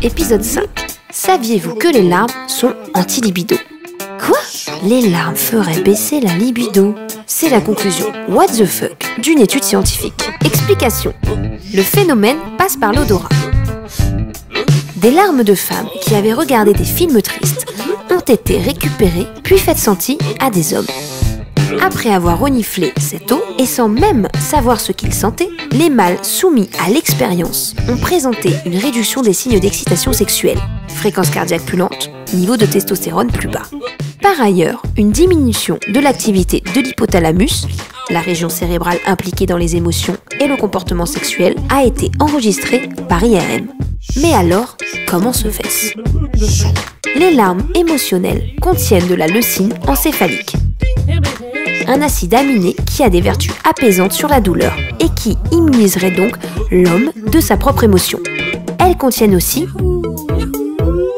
Épisode 5. Saviez-vous que les larmes sont anti-libido? Quoi? Les larmes feraient baisser la libido? C'est la conclusion what the fuck d'une étude scientifique. Explication. Le phénomène passe par l'odorat. Des larmes de femmes qui avaient regardé des films tristes ont été récupérées puis faites sentir à des hommes. Après avoir reniflé cette eau et sans même savoir ce qu'ils sentaient, les mâles soumis à l'expérience ont présenté une réduction des signes d'excitation sexuelle, fréquence cardiaque plus lente, niveau de testostérone plus bas. Par ailleurs, une diminution de l'activité de l'hypothalamus, la région cérébrale impliquée dans les émotions et le comportement sexuel, a été enregistrée par IRM. Mais alors, comment se fait-ce? Les larmes émotionnelles contiennent de la leucine encéphalique, un acide aminé qui a des vertus apaisantes sur la douleur et qui immuniserait donc l'homme de sa propre émotion. Elles contiennent aussi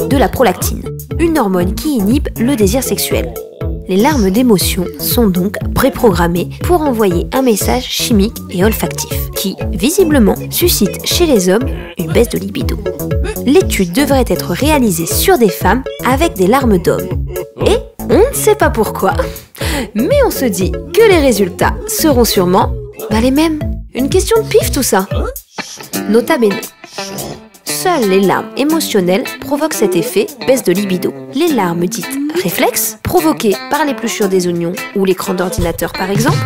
de la prolactine, une hormone qui inhibe le désir sexuel. Les larmes d'émotion sont donc préprogrammées pour envoyer un message chimique et olfactif qui, visiblement, suscite chez les hommes une baisse de libido. L'étude devrait être réalisée sur des femmes avec des larmes d'hommes. Et on ne sait pas pourquoi, mais on se dit que les résultats seront sûrement les mêmes. Une question de pif tout ça. Nota bene. Seules les larmes émotionnelles provoquent cet effet baisse de libido. Les larmes dites réflexes, provoquées par l'épluchure des oignons ou l'écran d'ordinateur par exemple,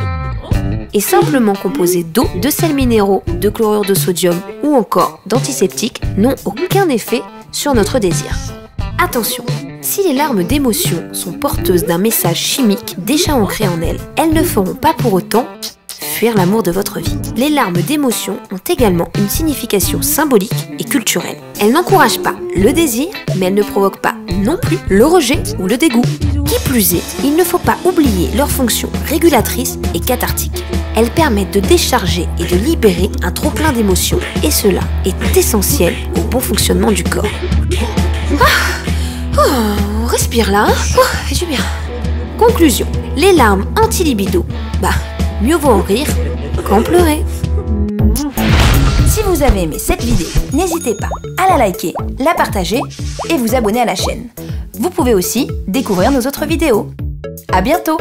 et simplement composées d'eau, de sels minéraux, de chlorure de sodium ou encore d'antiseptiques, n'ont aucun effet sur notre désir. Attention, si les larmes d'émotion sont porteuses d'un message chimique déjà ancré en elles, elles ne feront pas pour autant fuir l'amour de votre vie. Les larmes d'émotion ont également une signification symbolique et culturelle. Elles n'encouragent pas le désir, mais elles ne provoquent pas non plus le rejet ou le dégoût. Qui plus est, il ne faut pas oublier leur fonction régulatrice et cathartique. Elles permettent de décharger et de libérer un trop-plein d'émotions, et cela est essentiel au bon fonctionnement du corps. On respire là, fait du bien. Conclusion, les larmes anti-libido, mieux vaut en rire qu'en pleurer. Si vous avez aimé cette vidéo, n'hésitez pas à la liker, la partager et vous abonner à la chaîne. Vous pouvez aussi découvrir nos autres vidéos. À bientôt!